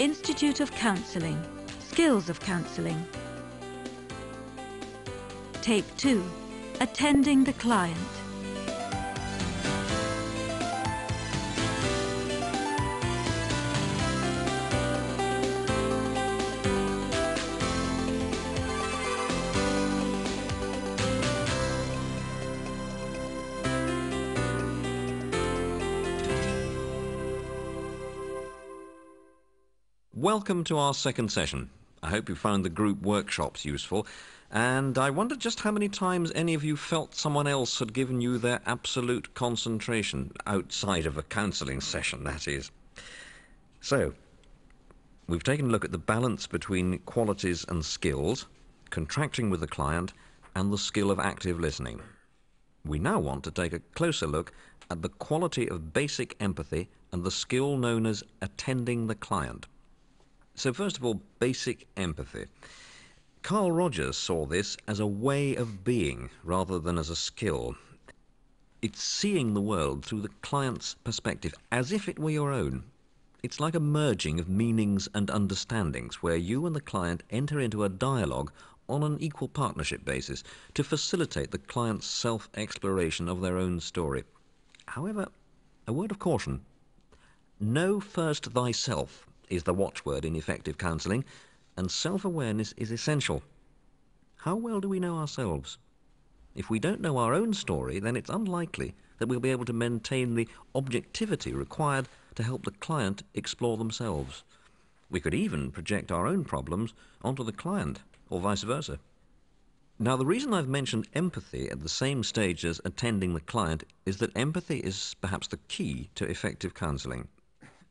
Institute of Counselling, Skills of Counselling. Tape 2, Attending the Client. Welcome to our second session. I hope you found the group workshops useful, and I wondered just how many times any of you felt someone else had given you their absolute concentration, outside of a counselling session, that is. So, we've taken a look at the balance between qualities and skills, contracting with the client, and the skill of active listening. We now want to take a closer look at the quality of basic empathy and the skill known as attending the client. So first of all, basic empathy. Carl Rogers saw this as a way of being rather than as a skill. It's seeing the world through the client's perspective, as if it were your own. It's like a merging of meanings and understandings where you and the client enter into a dialogue on an equal partnership basis to facilitate the client's self-exploration of their own story. However, a word of caution. Know first thyself is the watchword in effective counselling, and self-awareness is essential. How well do we know ourselves? If we don't know our own story, then it's unlikely that we'll be able to maintain the objectivity required to help the client explore themselves. We could even project our own problems onto the client, or vice versa. Now, the reason I've mentioned empathy at the same stage as attending the client is that empathy is perhaps the key to effective counselling.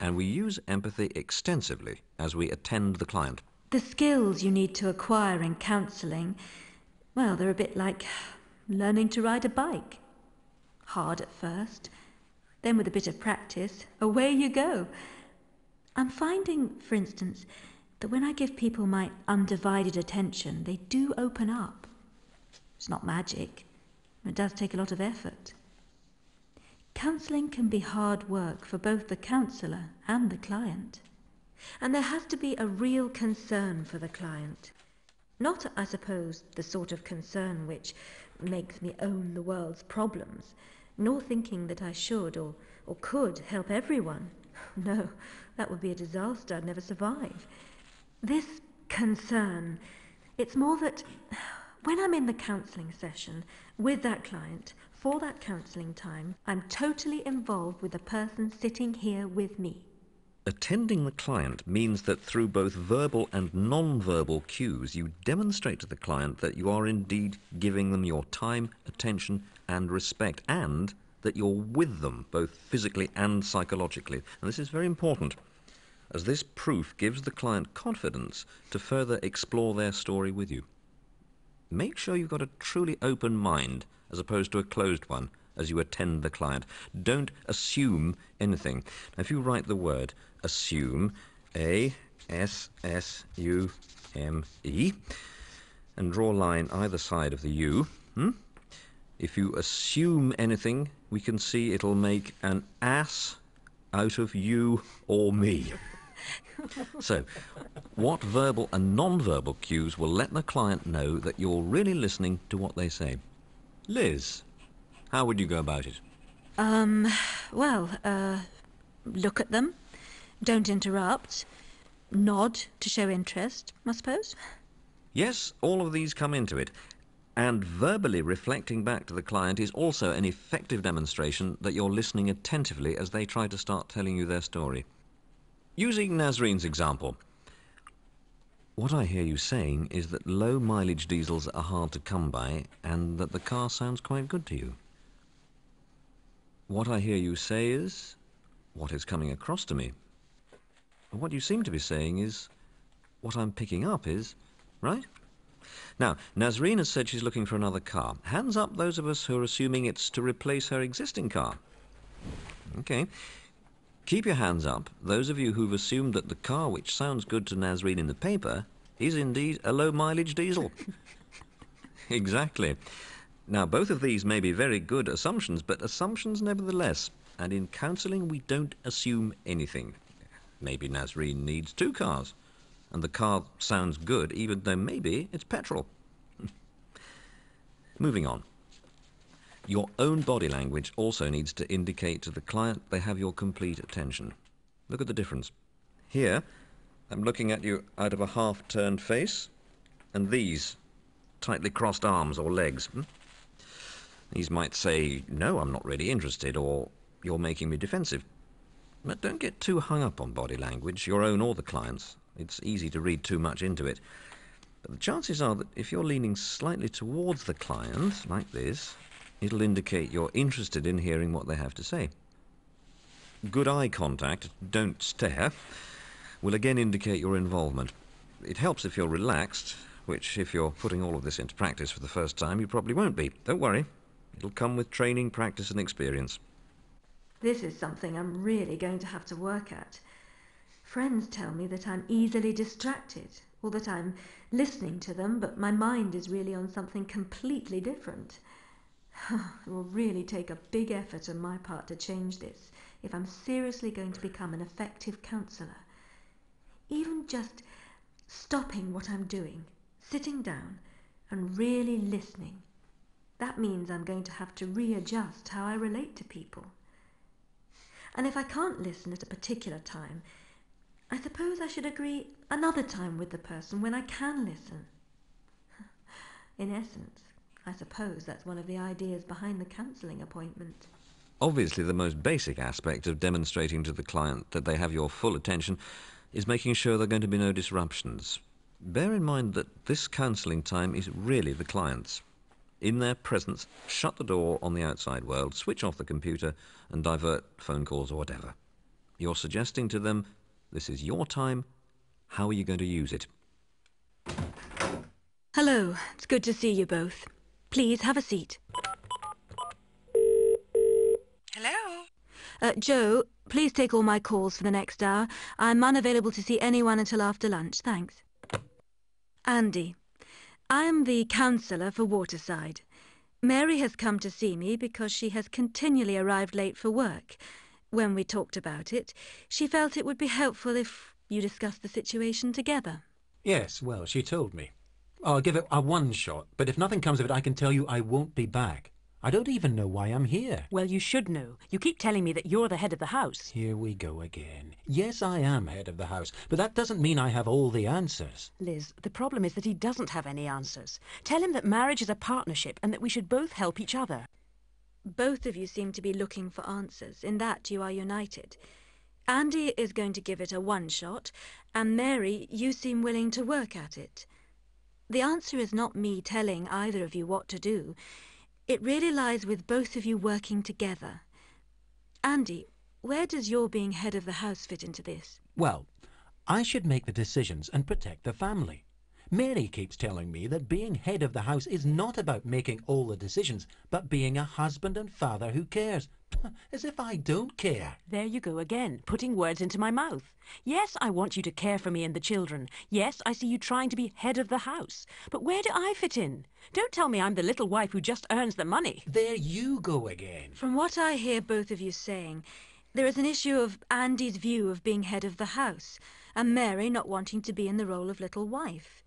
And we use empathy extensively as we attend the client. The skills you need to acquire in counselling, well, they're a bit like learning to ride a bike. Hard at first, then with a bit of practice, away you go. I'm finding, for instance, that when I give people my undivided attention, they do open up. It's not magic. It does take a lot of effort. Counselling can be hard work for both the counsellor and the client. And there has to be a real concern for the client. Not, I suppose, the sort of concern which makes me own the world's problems, nor thinking that I should or could help everyone. No, that would be a disaster. I'd never survive. This concern, it's more that when I'm in the counselling session with that client, for that counselling time, I'm totally involved with the person sitting here with me. Attending the client means that through both verbal and non-verbal cues, you demonstrate to the client that you are indeed giving them your time, attention, and respect, and that you're with them, both physically and psychologically. And this is very important, as this proof gives the client confidence to further explore their story with you. Make sure you've got a truly open mind as opposed to a closed one as you attend the client. Don't assume anything. Now, if you write the word assume, A-S-S-U-M-E, and draw a line either side of the U, if you assume anything, we can see it'll make an ass out of you or me. So, what verbal and non-verbal cues will let the client know that you're really listening to what they say? Liz, how would you go about it? Look at them, don't interrupt, nod to show interest, I suppose. Yes, all of these come into it. And verbally reflecting back to the client is also an effective demonstration that you're listening attentively as they try to start telling you their story. Using Nazreen's example, what I hear you saying is that low-mileage diesels are hard to come by and that the car sounds quite good to you. What I hear you say is, what is coming across to me? What you seem to be saying is, what I'm picking up is, right? Now, Nazreen has said she's looking for another car. Hands up those of us who are assuming it's to replace her existing car. Okay. Keep your hands up, those of you who've assumed that the car which sounds good to Nazreen in the paper is indeed a low-mileage diesel. Exactly. Now, both of these may be very good assumptions, but assumptions nevertheless. And in counselling, we don't assume anything. Maybe Nazreen needs 2 cars, and the car sounds good even though maybe it's petrol. Moving on. Your own body language also needs to indicate to the client they have your complete attention. Look at the difference. Here, I'm looking at you out of a half-turned face, and these tightly crossed arms or legs. These might say, no, I'm not really interested, or you're making me defensive. But don't get too hung up on body language, your own or the client's. It's easy to read too much into it. But the chances are that if you're leaning slightly towards the client, like this, it'll indicate you're interested in hearing what they have to say. Good eye contact, don't stare, will again indicate your involvement. It helps if you're relaxed, which if you're putting all of this into practice for the first time, you probably won't be. Don't worry. It'll come with training, practice and experience. This is something I'm really going to have to work at. Friends tell me that I'm easily distracted, or that I'm listening to them, but my mind is really on something completely different. It will really take a big effort on my part to change this if I'm seriously going to become an effective counsellor. Even just stopping what I'm doing, sitting down, and really listening. That means I'm going to have to readjust how I relate to people. And if I can't listen at a particular time, I suppose I should agree another time with the person when I can listen. In essence, I suppose that's one of the ideas behind the counselling appointment. Obviously, the most basic aspect of demonstrating to the client that they have your full attention is making sure there are going to be no disruptions. Bear in mind that this counselling time is really the client's. In their presence, shut the door on the outside world, switch off the computer, and divert phone calls or whatever. You're suggesting to them, this is your time, how are you going to use it? Hello, it's good to see you both. Please have a seat. Hello? Joe, please take all my calls for the next hour. I'm unavailable to see anyone until after lunch, thanks. Andy, I am the counsellor for Waterside. Mary has come to see me because she has continually arrived late for work. When we talked about it, she felt it would be helpful if you discussed the situation together. Yes, well, she told me. I'll give it a one shot, but if nothing comes of it, I can tell you I won't be back. I don't even know why I'm here. Well, you should know. You keep telling me that you're the head of the house. Here we go again. Yes, I am head of the house, but that doesn't mean I have all the answers. Liz, the problem is that he doesn't have any answers. Tell him that marriage is a partnership and that we should both help each other. Both of you seem to be looking for answers. In that you are united. Andy is going to give it a one shot, and Mary, you seem willing to work at it. The answer is not me telling either of you what to do. It really lies with both of you working together. Andy, where does your being head of the house fit into this? Well, I should make the decisions and protect the family. Mary keeps telling me that being head of the house is not about making all the decisions, but being a husband and father who cares. As if I don't care. There you go again, putting words into my mouth. Yes, I want you to care for me and the children. Yes, I see you trying to be head of the house. But where do I fit in? Don't tell me I'm the little wife who just earns the money. There you go again. From what I hear both of you saying, there is an issue of Andy's view of being head of the house, and Mary not wanting to be in the role of little wife.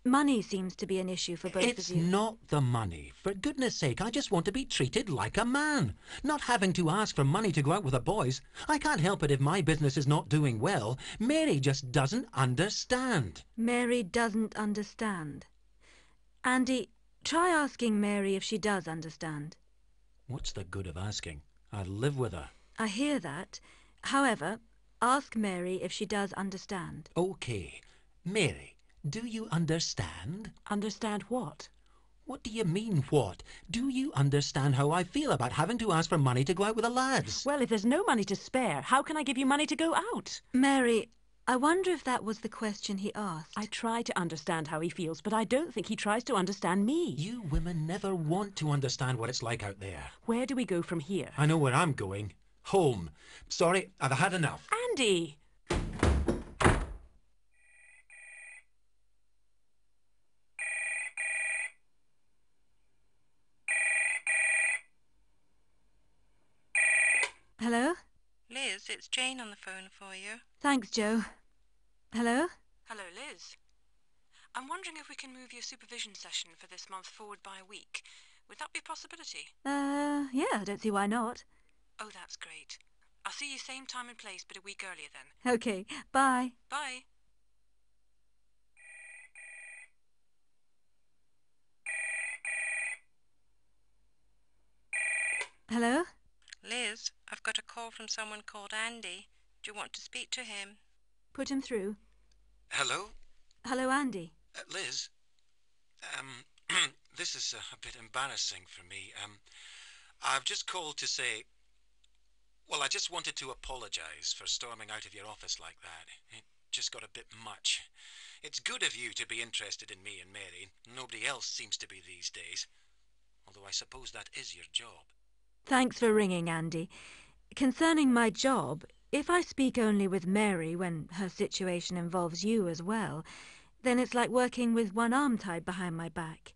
Money seems to be an issue for both of you. It's not the money. For goodness sake, I just want to be treated like a man. Not having to ask for money to go out with the boys. I can't help it if my business is not doing well. Mary just doesn't understand. Mary doesn't understand. Andy, try asking Mary if she does understand. What's the good of asking? I live with her. I hear that. However, ask Mary if she does understand. Okay. Mary, do you understand? Understand what? What do you mean, what? Do you understand how I feel about having to ask for money to go out with the lads? Well, if there's no money to spare, how can I give you money to go out? Mary, I wonder if that was the question he asked. I try to understand how he feels, but I don't think he tries to understand me. You women never want to understand what it's like out there. Where do we go from here? I know where I'm going. Home. Sorry, I've had enough. Andy! Hello? Liz, it's Jane on the phone for you. Thanks, Joe. Hello? Hello, Liz. I'm wondering if we can move your supervision session for this month forward by a week. Would that be a possibility? Yeah, I don't see why not. Oh, that's great. I'll see you same time and place, but a week earlier then. Okay, bye. Bye. Hello? Liz, I've got a call from someone called Andy. Do you want to speak to him? Put him through. Hello? Hello, Andy. Liz? This is a bit embarrassing for me. I've just called to say... Well, I just wanted to apologise for storming out of your office like that. It just got a bit much. It's good of you to be interested in me and Mary. Nobody else seems to be these days. Although I suppose that is your job. Thanks for ringing, Andy. Concerning my job, if I speak only with Mary when her situation involves you as well, then it's like working with one arm tied behind my back.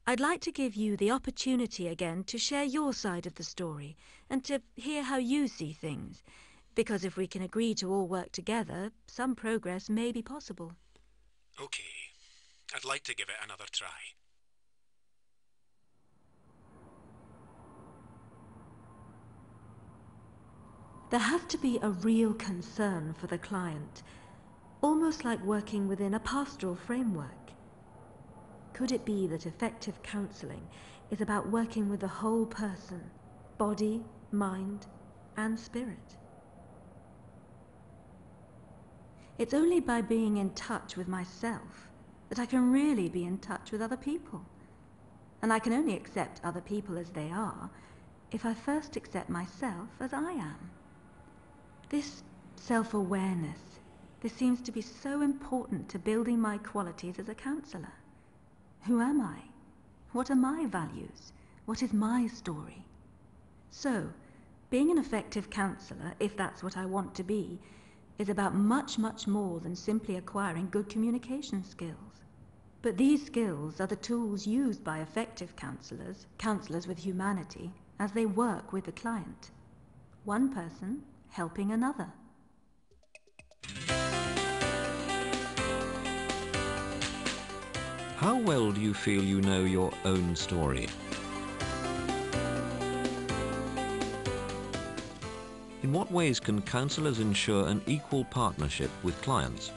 I'd like to give you the opportunity again to share your side of the story and to hear how you see things, because if we can agree to all work together, some progress may be possible. OK. I'd like to give it another try. There has to be a real concern for the client, almost like working within a pastoral framework. Could it be that effective counselling is about working with the whole person, body, mind, and spirit? It's only by being in touch with myself that I can really be in touch with other people. And I can only accept other people as they are if I first accept myself as I am. This self-awareness, this seems to be so important to building my qualities as a counsellor. Who am I? What are my values? What is my story? So, being an effective counsellor, if that's what I want to be, is about much, much more than simply acquiring good communication skills. But these skills are the tools used by effective counsellors, counsellors with humanity, as they work with the client. One person helping another. How well do you feel you know your own story? In what ways can counsellors ensure an equal partnership with clients?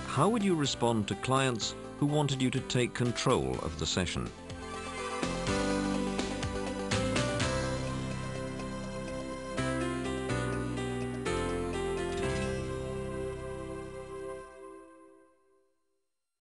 How would you respond to clients who wanted you to take control of the session?